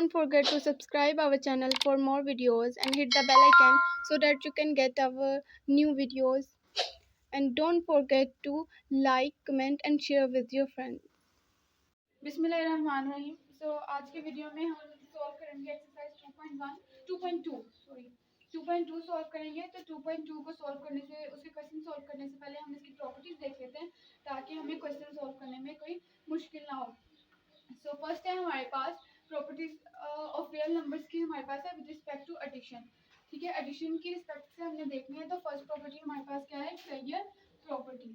Don't forget to subscribe our channel for more videos and hit the bell icon so that you can get our new videos. And don't forget to like, comment and share with your friends. बिस्मिल्लाहिर्रहमानिर्रहीम। सो आज के video में हम solve करेंगे exercise 2.2 solve करेंगे। तो 2.2 को solve करने से, उसके क्वेश्चन सॉल्व करने से पहले हम इसकी प्रॉपर्टीज देख लेते हैं ताकि हमें क्वेश्चन सॉल्व करने में कोई मुश्किल ना हो। सो फर्स्ट है हमारे पास प्रॉपर्टीज ऑफ रियल नंबर्स की हमारे पास है विद रिस्पेक्ट टू एडिशन। ठीक है, एडिशन की रिस्पेक्ट से हमने देखनी है। तो फर्स्ट प्रॉपर्टी हमारे पास क्या है, क्लियर प्रॉपर्टी।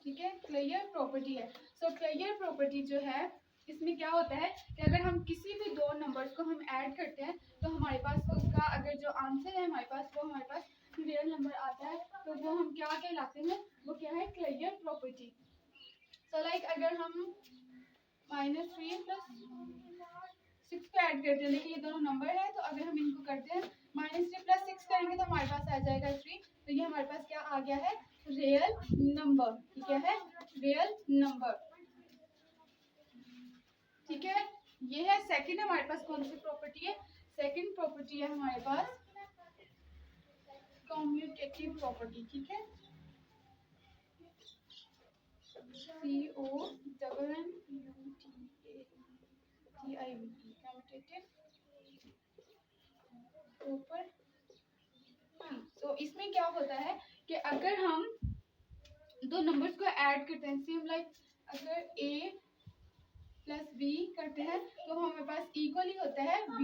ठीक है, क्लियर प्रॉपर्टी है। सो क्लियर प्रॉपर्टी जो है, इसमें क्या होता है कि अगर हम किसी भी दो नंबर्स को हम ऐड करते हैं तो हमारे पास उसका अगर जो आंसर है हमारे पास वो हमारे पास रियल नंबर आता है, तो वो हम क्या कहलाते हैं, वो क्या है, क्लियर प्रॉपर्टी। सो लाइक अगर हम -3 + 6 को ऐड करते हैं, देखिए ये दोनों नंबर है, तो अगर हम इनको करते हैं -3 + 6 करेंगे तो हमारे पास आ जाएगा 3। तो ये हमारे पास क्या आ गया है, रियल नंबर। ठीक है, रियल नंबर। ठीक है, ये है सेकंड हमारे पास कौन सी प्रॉपर्टी है, सेकंड प्रॉपर्टी है हमारे पास कम्यूटेटिव प्रॉपर्टी। ठीक है, CONNUTATIV कम्यूटेटिव प्रॉपर्टी। तो इसमें क्या होता है कि अगर हम दो नंबर्स को ऐड करते हैं, सेम लाइक अगर a + b करते हैं तो हमारे पास इक्वल ही होता है b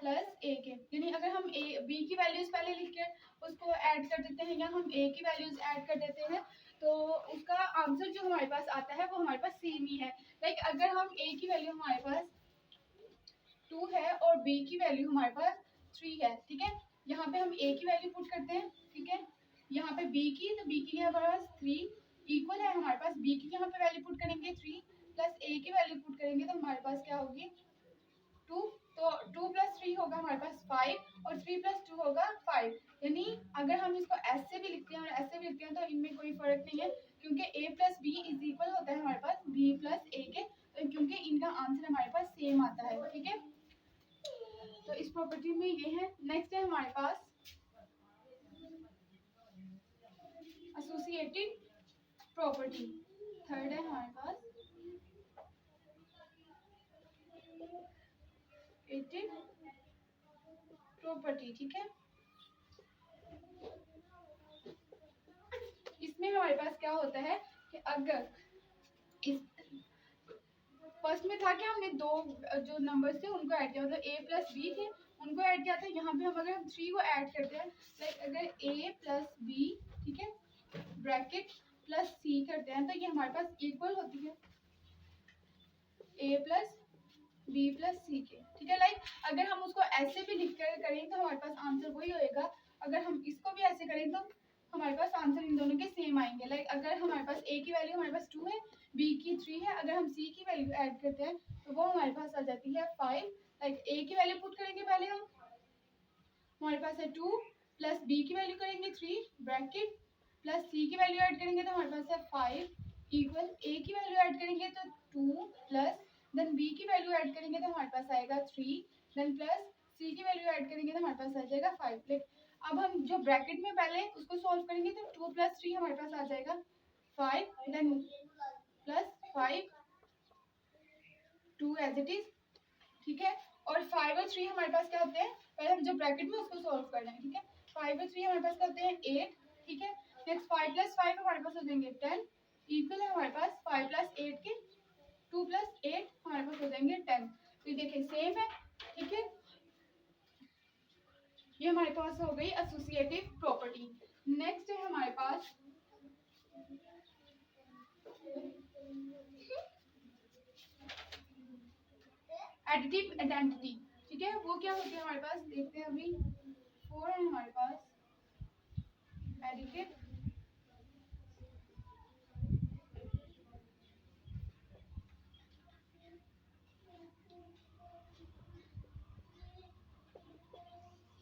+ a के। यानी अगर हम b की वैल्यूज पहले लिख के उसको ऐड कर देते हैं या हम a की वैल्यूज ऐड कर देते हैं तो उसका आंसर जो हमारे पास आता है वो हमारे पास सेम ही है। लाइक अगर हम a की वैल्यू हमारे पास 2 है और b की वैल्यू हमारे पास 3 है। ठीक है, यहाँ पे हम a की वैल्यू पुट करते हैं। ठीक है, यहाँ पे b की, तो b की हमारे पास 3 इक्वल है हमारे पास b की, यहाँ पे वैल्यू पुट करेंगे 3 प्लस a की वैल्यू पुट करेंगे तो हमारे पास क्या होगी 2। तो 2 + 3 होगा हमारे पास 5 और 3 + 2 होगा 5। यानी अगर हम इसको ऐसे भी लिखते हैं और ऐसे भी लिखते हैं तो इनमें कोई फर्क नहीं है, क्योंकि a + b = होता है हमारे पास b + a के, तो क्योंकि इनका आंसर हमारे पास सेम आता है। ठीक है, तो इस प्रॉपर्टी में ये है। नेक्स्ट है हमारे पास एसोसिएटेड प्रॉपर्टी। थर्ड है हमारे पास एसोसिएटेड प्रॉपर्टी। ठीक है, इसमें हमारे पास क्या होता है कि अगर इस फर्स्ट में था कि हमने दो जो नंबर्स थे उनको ऐड किया, मतलब a + b थे उनको ऐड किया था। यहाँ पे हम अगर हम 3 को ऐड करते हैं, लाइक अगर a + b, ठीक है, ब्रैकेट +c करते हैं तो ये हमारे पास इक्वल होती है a + b + c के। ठीक है, लाइक अगर हम उसको ऐसे भी लिख कर करें तो हमारे पास आंसर वही होएगा। अगर हम इसको भी ऐसे करें तो हमारे पास आंसर इन दोनों के सेम आएंगे। लाइक अगर हमारे पास a की वैल्यू हमारे पास 2 है, b की 3 है, अगर हम c की वैल्यू ऐड करते हैं तो वो हमारे पास आ जाती है 5। लाइक a की वैल्यू पुट करेंगे पहले हम, हमारे पास है 2 प्लस b की वैल्यू करेंगे 3 ब्रैकेट प्लस c की वैल्यू ऐड करेंगे तो हमारे पास है 5 इक्वल a की वैल्यू ऐड करेंगे तो 2 प्लस देन b की वैल्यू ऐड करेंगे तो हमारे पास आएगा 3 देन प्लस c की वैल्यू ऐड करेंगे तो हमारे पास आ जाएगा 5। लाइक अब हम जो ब्रैकेट में पहले उसको सॉल्व करेंगे तो 2 + 3 हमारे पास आ जाएगा 5 then plus 5 2 as it is. ठीक है, और 5 और 3 हमारे पास क्या होते हैं, पहले हम जो ब्रैकेट में उसको सॉल्व कर लेंगे। ठीक है, 5 और 3 हमारे पास क्या होते हैं 8। ठीक है, नेक्स्ट 5 + 5 हमारे पास हो जाएंगे 10 इक्वल है हमारे पास 5 + 8 के 2 + 8 हमारे पास हो जाएंगे 10। तो ये देखिए सेम है। ठीक है, ये हमारे पास हो गई एसोसिएटिव प्रॉपर्टी। नेक्स्ट है हमारे पास एडिटिव आइडेंटिटी। ठीक है, वो क्या होती है हमारे पास, देखते हैं अभी। 4 है हमारे पास एडिटिव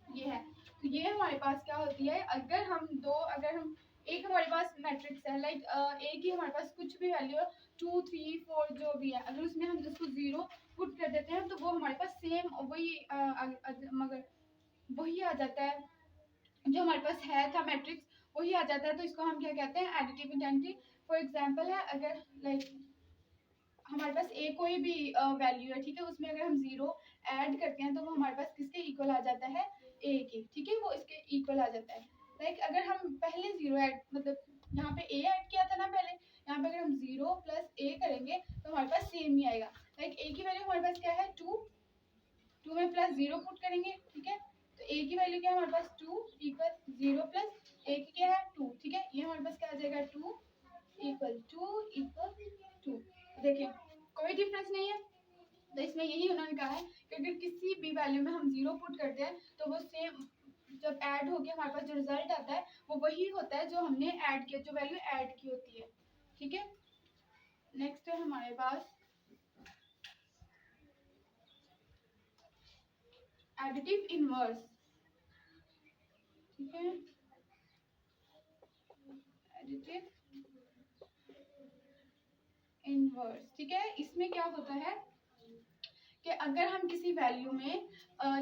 ये है। तो ये हमारे पास क्या होती है, अगर हम एक हमारे पास मैट्रिक्स है लाइक ए की हमारे पास कुछ भी वैल्यू है 2 3 4 जो भी है, अगर उसमें हम उसको 0 पुट कर देते हैं तो वो हमारे पास सेम वही मगर वही आ जाता है जो हमारे पास है था मैट्रिक्स वही आ जाता है। तो इसको हम क्या कहते हैं, एडिटिव आइडेंटिटी। फॉर एग्जांपल है, अगर लाइक हमारे पास ए कोई भी वैल्यू है, ठीक है, उसमें अगर हम 0 ऐड करते हैं तो वो हमारे पास किसके इक्वल आ जाता है, ए के, ठीक है, वो इसके इक्वल आ जाता है। लाइक अगर हम पहले 0 ऐड मतलब यहाँ पे ए ऐड किया था ना पहले, यहाँ पे अगर हम 0 प्लस ए करेंगे तो हमारे पास सेम ही आएगा। लाइक ए की वैल्यू हमारे पास क्या है 2 में प्लस 0 पुट करेंगे, ठीक है, तो ए की वैल्यू क्या है हमारे पास 2 इक्वल 0 प्लस ए की क्या है 2, ठीक है, ये हमारे पास क्या आ जाएगा 2 इक्वल 2। देखिए कोई डिफरेंस नहीं है। तो इसमें यही उन्होंने कहा है कि अगर किसी भी वैल्यू में हम 0 पुट करते हैं तो वो सेम जब ऐड होके हमारे पास जो रिजल्ट आता है वो वही होता है जो हमने ऐड किया, जो वैल्यू ऐड की होती है, ठीक है। नेक्स्ट है हमारे पास एडिटिव इनवर्स, ठीक है, एडिटिव इनवर्स, ठीक है। इसमें क्या होता है कि अगर हम किसी वैल्यू में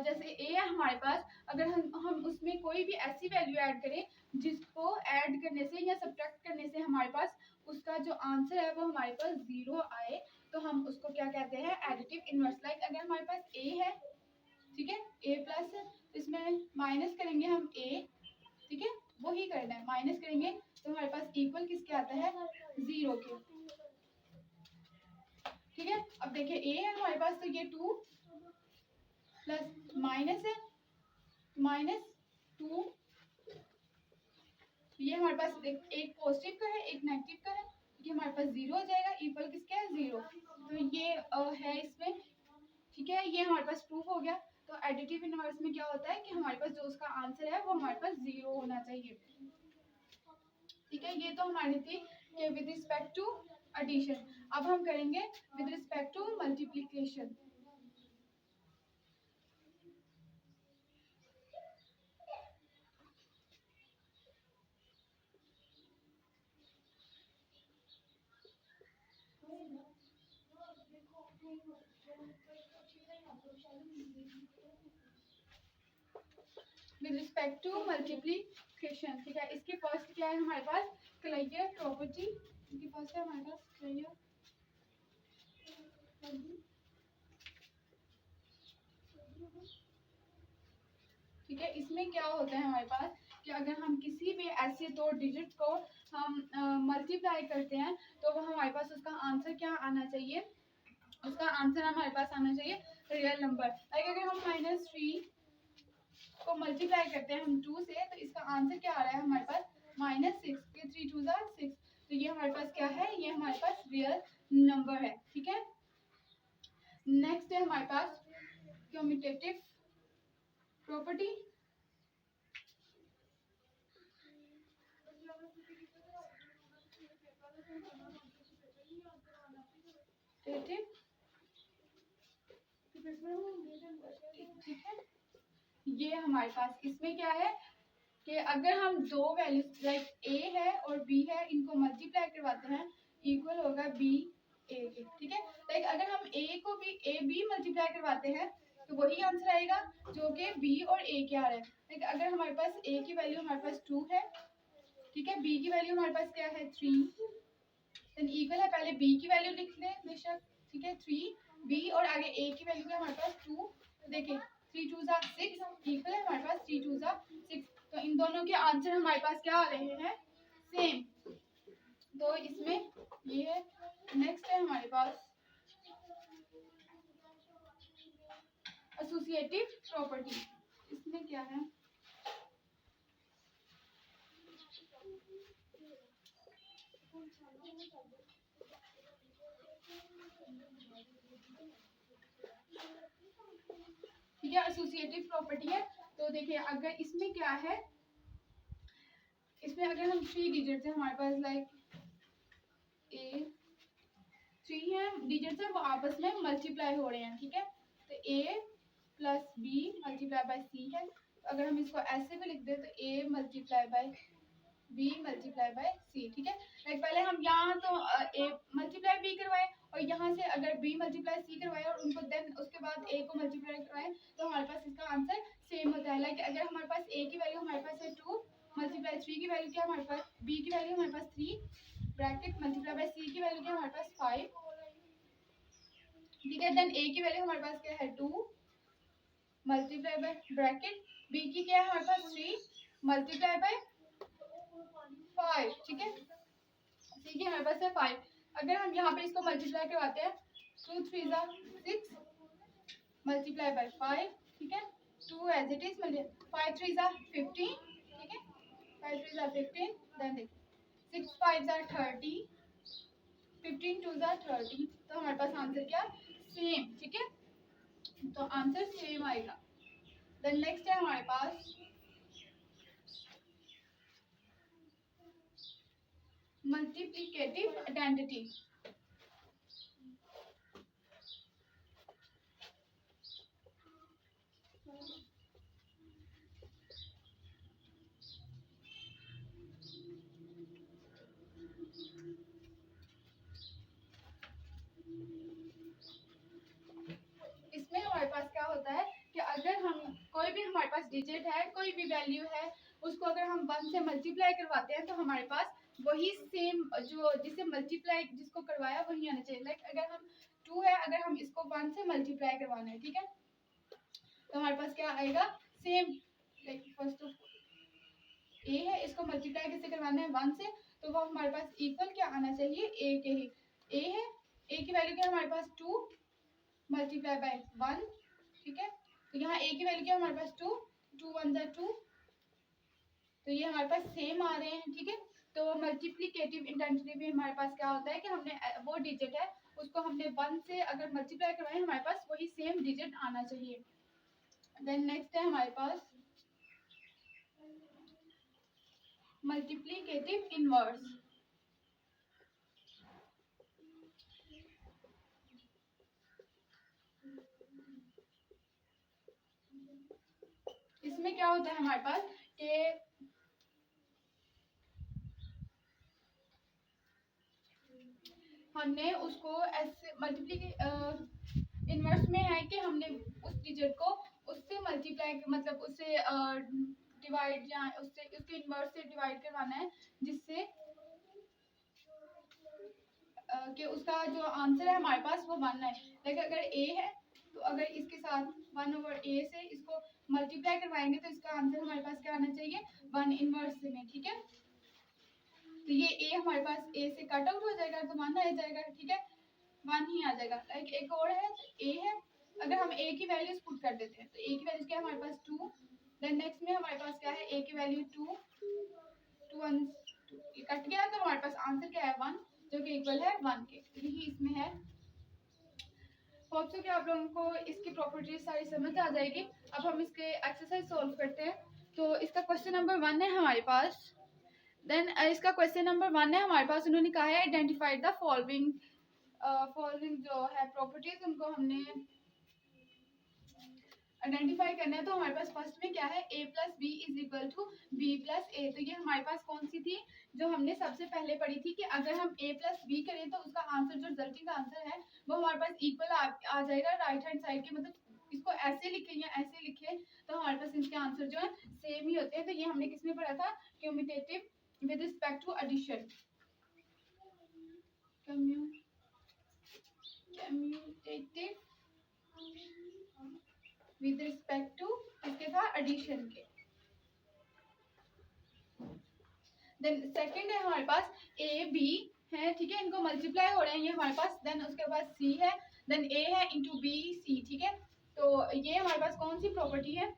जैसे ए है हमारे पास, अगर हम उसमें कोई भी ऐसी वैल्यू ऐड करें जिसको ऐड करने से या सब्ट्रैक्ट करने से हमारे पास उसका जो आंसर है वो हमारे पास 0 आए, तो हम उसको क्या कहते हैं, एडिटिव इनवर्स। लाइक अगर हमारे पास ए है, ठीक है, ए प्लस, इसमें माइनस करेंगे हम ए, ठीक है, वो ही करना है, माइनस करेंगे तो हमारे पास इक्वल किसके आता है 0 के, ठीक है। अब देखिए ए है हमारे पास तो ये 2 प्लस माइनस है -2, ये हमारे पास एक पॉजिटिव का है एक नेगेटिव का है, ये हमारे पास 0 हो जाएगा, इक्वल किसके है 0। तो ये है इसमें, ठीक है, ये हमारे पास प्रूफ हो गया। तो एडिटिव इनवर्स में क्या होता है कि हमारे पास जो उसका आंसर है वो हमारे पास 0 होना चाहिए, ठीक है। ये तो हमारी थी विद रिस्पेक्ट टू एडिशन। अब हम करेंगे with respect to multiplication. With respect to multiplication, ठीक है। इसके फर्स्ट क्या है हमारे पास, क्लियर प्रॉपर्टी, इसके फर्स्ट है हमारे पास क्लियर, ठीक है। इसमें क्या होता है हमारे पास कि अगर हम किसी भी ऐसे दो डिजिट को हम मल्टीप्लाई करते हैं तो वो हमारे पास उसका आंसर क्या आना चाहिए, उसका आंसर हमारे पास आना चाहिए रियल नंबर। लाइक अगर हम -3 को मल्टीप्लाई करते हैं हम 2 से, तो इसका आंसर क्या आ रहा है हमारे पास -6 के 3 2 6, तो ये हमारे पास क्या है, ये हमारे पास रियल नंबर है, ठीक है। नेक्स्ट है हमारे पास कम्यूटेटिव प्रॉपर्टी, ठीक है। ये हमारे पास इसमें क्या है कि अगर हम दो वैल्यूज लाइक ए है और बी है, इनको मल्टीप्लाई करवाते हैं, इक्वल होगा बी ए के, ठीक है। लाइक अगर हम ए को भी ए बी मल्टीप्लाई करवाते हैं तो वही आंसर आएगा जो कि बी और ए के आ रहा है। लाइक अगर हमारे पास ए की वैल्यू हमारे पास 2 है, ठीक है, बी की वैल्यू हमारे पास क्या है 3, देन इक्वल है, पहले बी की वैल्यू लिख लें बेशक, ठीक है, 3 बी और आगे ए की वैल्यू है हमारे पास 2, तो देखिए 3 2 6 इक्वल है हमारे पास 3 2 6, तो इन दोनों के आंसर हमारे पास क्या आ रहे हैं सेम, तो इसमें ये है। नेक्स्ट है हमारे पास एसोसिएटिव प्रॉपर्टी, इसमें क्या है, ठीक है, एसोसिएटिव प्रॉपर्टी है। तो देखिए अगर इसमें क्या है, इसमें अगर हम 3 डिजिट्स है हमारे पास लाइक ए 3 है डिजिट्स है वो आपस में मल्टीप्लाई हो रहे हैं, ठीक है, तो ए प्लस बी मल्टीप्लाई बाय सी है, तो अगर हम इसको ऐसे भी लिख दें तो A multiply by B multiply by C, ठीक है। लाइक पहले हम यहाँ तो ए मल्टीप्लाई बी करवाए और यहाँ से अगर बी मल्टीप्लाई सी करवाए और उनको देन उसके बाद ए को मल्टीप्लाई करवाए तो हमारे पास इसका आंसर सेम होता है। लाइक अगर हमारे पास ए की वैल्यू हमारे पास है 2 मल्टीप्लाई 3 की वैल्यू क्या है हमारे पास, बी की वैल्यू हमारे पास 3 ब्रैकेट मल्टीप्लाई बाय सी की वैल्यू क्या है हमारे पास 5, ठीक है। देन ए की वैल्यू हमारे पास क्या है 2 मल्टीप्लाई बाय ब्रैकेट बी की क्या है हमारे पास 3 मल्टीप्लाई बाय 5, ठीक है। सी की हमारे पास है 5। अगर हम यहाँ पे इसको मल्टीप्लाई करवाते हैं 2 3 6 मल्टीप्लाई बाय 5, ठीक है। 2 एज इट इज 5 3 15, ठीक है। 5 3 15, देन देखिए 6 5 30, 15 2 30, तो हमारे पास आंसर क्या सेम, ठीक है। तो आंसर सेम आएगा। देन नेक्स्ट है हमारे पास मल्टीप्लिकेटिव आइडेंटिटी। इसमें हमारे पास क्या होता है कि अगर हम कोई भी हमारे पास डिजिट है, कोई भी वैल्यू है, उसको अगर हम 1 से मल्टीप्लाई करवाते हैं तो हमारे पास वही सेम जो जिसे मल्टीप्लाई जिसको करवाया वही आना चाहिए। लाइक अगर हम 2 है, अगर हम इसको 1 से मल्टीप्लाई करवाना है, ठीक है, तो हमारे पास क्या आएगा सेम। लाइक फर्स्ट ए है, इसको मल्टीप्लाई कैसे करवाना है 1 से, तो वो हमारे पास इक्वल क्या आना चाहिए ए के ही। ए है, ए की वैल्यू क्या हमारे पास 2 मल्टीप्लाई बाय 1, ठीक है। तो यहाँ ए की वैल्यू क्या हमारे पास 2 2 1 2, तो ये हमारे पास सेम आ रहे हैं, ठीक है। तो मल्टीप्लिकेटिव आइडेंटिटी में हमारे पास क्या होता है कि हमने वो डिजिट है उसको हमने 1 से अगर मल्टीप्लाई करवाए हमारे पास वही सेम डिजिट आना चाहिए। देन नेक्स्ट है हमारे पास मल्टीप्लिकेटिव इनवर्स। इसमें क्या होता है हमारे पास कि हमने उसको ऐसे मल्टीप्ली इनवर्स में है कि हमने उस डिजिट को उससे मल्टीप्लाई मतलब उससे डिवाइड या उससे उसके इनवर्स से डिवाइड करवाना है जिससे कि उसका जो आंसर है हमारे पास वो 1 है। लेकिन अगर ए है तो अगर इसके साथ 1/a से इसको मल्टीप्लाई करवाएंगे तो इसका आंसर हमारे पास क्या आना चाहिए 1 इनवर्स में, ठीक है। तो ये ए हमारे पास ए से कट आउट हो जाएगा तो 1 आ जाएगा, ठीक है, 1 ही आ जाएगा। लाइक एक और है ए है, अगर हम ए की वैल्यूज पुट कर देते हैं तो ए की वैल्यूज क्या है हमारे पास 2, देन नेक्स्ट में हमारे पास क्या है ए की वैल्यू 2 2 1 ये कट गया तो हमारे पास आंसर क्या है 1 जो कि इक्वल है 1 के। यही इसमें है। होप सो कि आप लोगों को इसकी प्रॉपर्टीज सारी समझ आ जाएगी। अब हम इसके एक्सरसाइज सॉल्व करते हैं। तो इसका क्वेश्चन नंबर 1 है हमारे पास। देन इसका क्वेश्चन नंबर 1 है हमारे पास, उन्होंने कहा है आइडेंटिफाई द फॉलोइंग जो है प्रॉपर्टीज उनको हमने आइडेंटिफाई करना है। तो हमारे पास फर्स्ट में क्या है a plus B is equal to B plus A. तो ये हमारे पास कौन सी थी जो हमने सबसे पहले पढ़ी थी कि अगर हम a प्लस बी करें तो उसका आंसर जो रिजल्टिंग आंसर है वो हमारे पास इक्वल आ जाएगा राइट हैंड साइड के, मतलब इसको ऐसे लिखे या ऐसे लिखे तो हमारे पास इसके आंसर जो है सेम ही होते हैं। तो ये हमने किसमें पढ़ा था commutative with respect to addition, commutative with respect to इसके था एडिशन के। देन सेकंड है हमारे पास ए बी है, ठीक है, इनको मल्टीप्लाई हो रहे हैं ये हमारे पास। देन उसके बाद सी है, देन ए है इंटू बी सी, ठीक है। तो ये हमारे पास कौन सी प्रॉपर्टी है,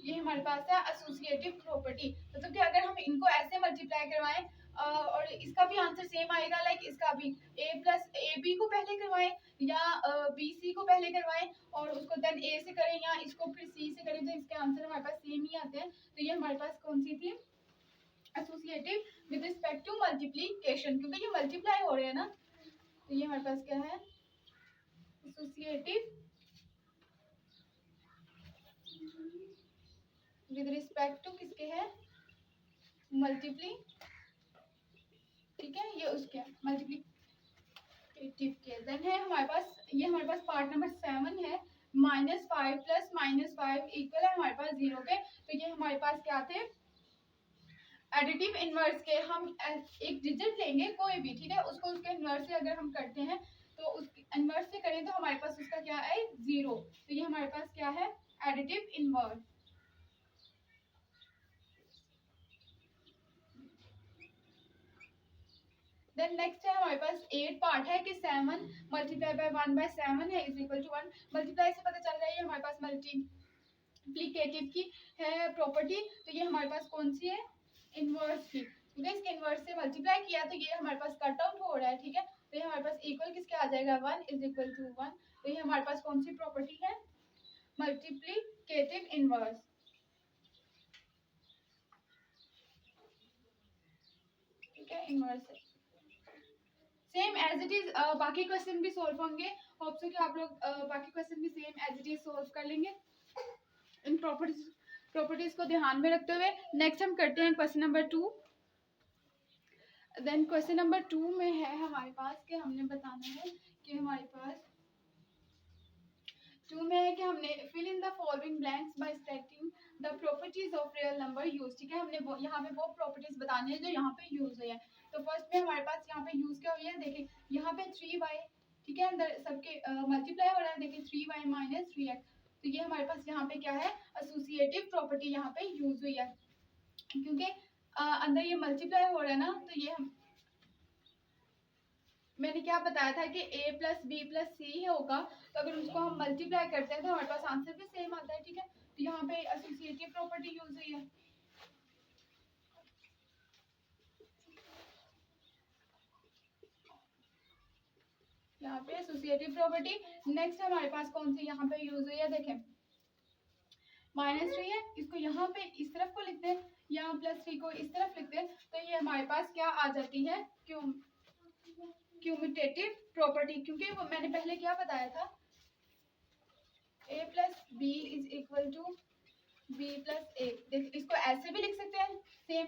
ये हमारे पास है एसोसिएटिव प्रॉपर्टी। मतलब कि अगर हम इनको ऐसे मल्टीप्लाई करवाएं और इसका भी आंसर सेम आएगा, लाइक इसका भी a प्लस ए बी को पहले करवाएं या बी सी को पहले करवाएं और उसको देन ए से करें या इसको फिर सी से करें तो इसके आंसर हमारे पास सेम ही आते हैं। तो ये हमारे पास कौन सी थी associative with respect to multiplication, क्योंकि ये मल्टीप्लाई हो रहे हैं ना। तो ये हमारे पास क्या है एसोसिएटिव विद रिस्पेक्ट टू किसके है मल्टीप्ली, ठीक है, ये उसके मल्टीप्लीकेटिव के। देन है हमारे पास, ये हमारे पास पार्ट नंबर 7 है, -5 प्लस -5 इक्वल है हमारे पास 0 के। तो ये हमारे पास क्या थे, एडिटिव इनवर्स के। हम एक डिजिट लेंगे कोई भी, ठीक है, उसको उसके इनवर्स से अगर हम करते हैं तो उस इनवर्स से करें तो हमारे पास उसका क्या है, 0। तो ये हमारे पास क्या है, एडिटिव इनवर्स। देन नेक्स्ट है हमारे पास 8 पार्ट है कि 7 मल्टीप्लाई बाय 1/7 है इज इक्वल टू 1। मल्टीप्लाई से पता चल रहा है ये हमारे पास मल्टीप्लीकेटिव की है प्रॉपर्टी। तो ये हमारे पास कौन सी है, इनवर्स की, क्योंकि इसके इनवर्स से मल्टीप्लाई किया तो ये हमारे पास कट आउट हो रहा है, ठीक है। तो ये हमारे पास इक्वल किसके आ जाएगा, 1 इज इक्वल टू 1। तो ये हमारे पास कौन सी प्रॉपर्टी है, मल्टीप्लीकेटिव इनवर्स, ठीक है, इनवर्स है। सेम एज इट इज बाकी क्वेश्चन भी सॉल्व होंगे। होप सो कि आप लोग बाकी क्वेश्चन भी same as it is solve कर लेंगे इन प्रॉपर्टीज को ध्यान में रखते हुए। नेक्स्ट हम करते हैं question number 2। Then question number 2 में है हमारे पास कि हमने बताना है कि हमारे पास 2 में है कि हमने fill in the following blanks by stating the properties of real number use, ठीक है। हमने यहाँ पे वो प्रॉपर्टीज बतानी है जो यहाँ पे यूज हुई है। तो फर्स्ट में हमारे पास यहाँ पे यूज क्या हुई है, देखिए यहाँ पे 3y, ठीक है, अंदर सबके मल्टीप्लाई हो रहा है, देखिए 3y माइनस 3x। तो ये हमारे पास यहाँ पे क्या है, एसोसिएटिव प्रॉपर्टी यहाँ पे यूज हुई है, क्योंकि अंदर ये मल्टीप्लाई हो रहा है ना। तो ये मैंने क्या बताया था कि a प्लस बी प्लस सी होगा, तो अगर उसको हम मल्टीप्लाई करते हैं तो हमारे पास आंसर भी सेम आता है, ठीक है। तो यहाँ पे एसोसिएटिव प्रॉपर्टी यूज हुई है। यहाँ पे एसोसिएटिव प्रॉपर्टी। नेक्स्ट हमारे पास कौन सी यहाँ पे यूज हुई है, देखें -3 है, इसको यहाँ पे इस तरफ को लिखते हैं, यहाँ +3 को इस तरफ लिखते हैं। तो ये हमारे पास क्या आ जाती है, क्यूमुटेटिव प्रॉपर्टी, क्योंकि वो मैंने पहले क्या बताया था, a plus B is equal to b plus A. इसको ऐसे भी लिख सकते हैं सेम,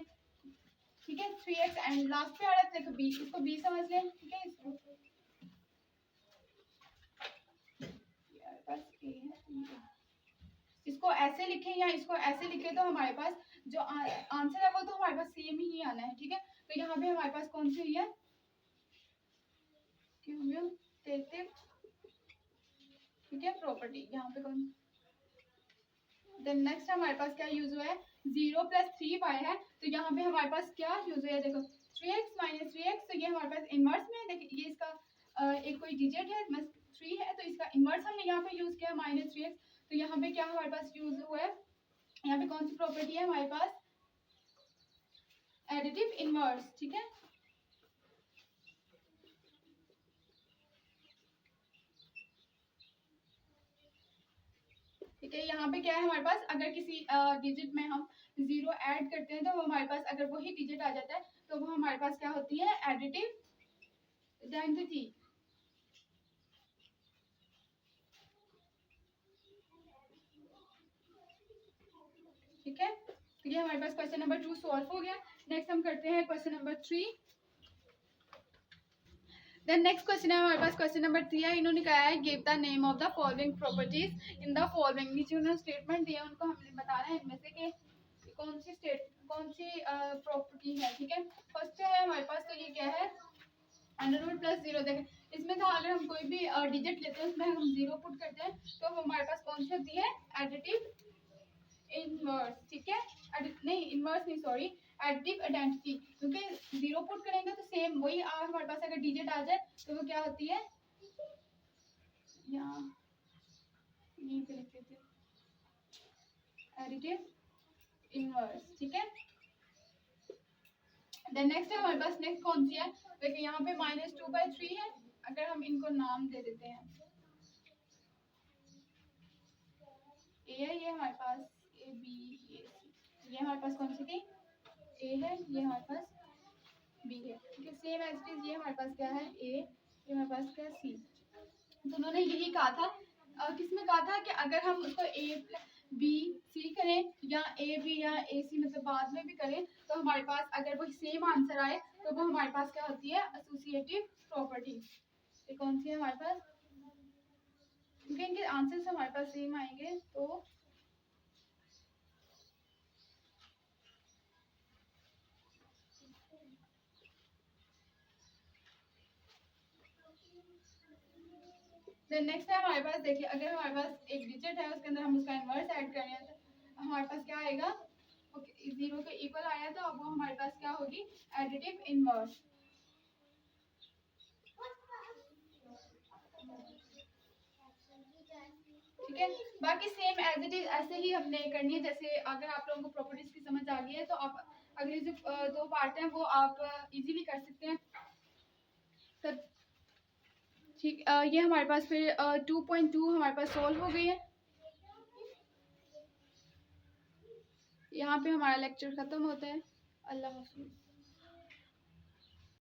ठीक है, 3x एंड लास्ट पे आ रहा है, देखो b, इसको b समझ लें, ठीक है। इसको पास a है, इसको ऐसे लिखें या इसको ऐसे लिखें तो हमारे पास जो आंसर है वो तो हमारे पास सेम ही आना है, ठीक है। तो यहाँ पे हमारे पास कौन सी हुई है, क्यूमुटेटिव, ठीक है, प्रॉपर्टी यहाँ पे कौन। देन नेक्स्ट हमारे पास क्या यूज हुआ है, 0 प्लस 3y है। तो यहाँ पे हमारे पास क्या यूज हुआ है, देखो 3x माइनस 3x। तो ये हमारे पास इनवर्स में, देखिए ये इसका एक कोई डिजिट है, 3 है, तो इसका इनवर्स हमने यहाँ पे यूज किया -3x। तो यहाँ पे क्या हमारे पास यूज हुआ है, यहाँ पे कौन सी प्रॉपर्टी है हमारे पास, एडिटिव इनवर्स, ठीक है। ठीक है, यहाँ पे क्या है हमारे पास, अगर किसी डिजिट में हम 0 ऐड करते हैं तो वो हमारे पास अगर वही डिजिट आ जाता है तो वो हमारे पास क्या होती है, एडिटिव आइडेंटिटी। ठीक है, तो ये हमारे पास क्वेश्चन नंबर 2 सॉल्व हो गया। नेक्स्ट हम करते हैं question number 3। Then next question है हमारे पास क्वेश्चन नंबर 3 है। इन्होंने कहा है give the name of the following properties in the following. नीचे उन्होंने स्टेटमेंट दिया, उनको हमने बताना है इनमें से कि कौन सी प्रॉपर्टी है, ठीक है। फर्स्ट है हमारे पास, तो ये क्या है, √+0। देखें इसमें तो अगर हम कोई भी डिजिट लेते हैं उसमें हम 0 पुट करते हैं तो हमारे पास कौन सी होती है, एडिटिव इनवर्स, ठीक है, नहीं इनवर्स नहीं, सॉरी, एडिटिव आइडेंटिटी। क्योंकि 0 पुट करेंगे तो सेम वही हमारे पास अगर डिजिट आ जाए तो वो क्या होती है, यहाँ यहीं पे लिख देते हैं, एडिटिव इनवर्स, ठीक है। देन नेक्स्ट है हमारे पास, नेक्स्ट कौन सी है, देखिए यहाँ पे -2/3 है। अगर हम इनको नाम दे देते हैं, ए है ये हमारे पास, ए बी ये हमारे पास कौन सी थी, ए है, ये हमारे पास बी है, ठीक है। सेम एज इट इज ये हमारे पास क्या है, ए, ये हमारे पास क्या है, सी। तो उन्होंने यही कहा था, किसमें कहा था कि अगर हम उसको बी सी करें या ए बी या ए सी मतलब बाद में भी करें, तो हमारे पास अगर वो सेम आंसर आए तो वो हमारे पास क्या होती है, एसोसिएटिव प्रॉपर्टी। ये कौन सी है हमारे पास, क्योंकि इनके आंसर्स हमारे पास सेम आएंगे तो देन नेक्स्ट है हमारे पास, देखिए अगर हमारे पास एक डिजिट है उसके अंदर हम उसका इन्वर्स ऐड करें तो हमारे पास क्या आएगा, ओके जीरो के इक्वल आया तो अब वो हमारे पास क्या होगी, एडिटिव इन्वर्स। ठीक है, बाकी सेम एज इट इज ऐसे ही हमने करनी है। जैसे अगर आप लोगों को प्रॉपर्टीज की समझ आ गई है तो आप अगले जो दो पार्ट हैं वो आप इजीली कर सकते हैं। तो ठीक, ये हमारे पास फिर 2.2 हमारे पास सॉल्व हो गई है। यहाँ पे हमारा लेक्चर खत्म होता है। अल्लाह हाफिज़।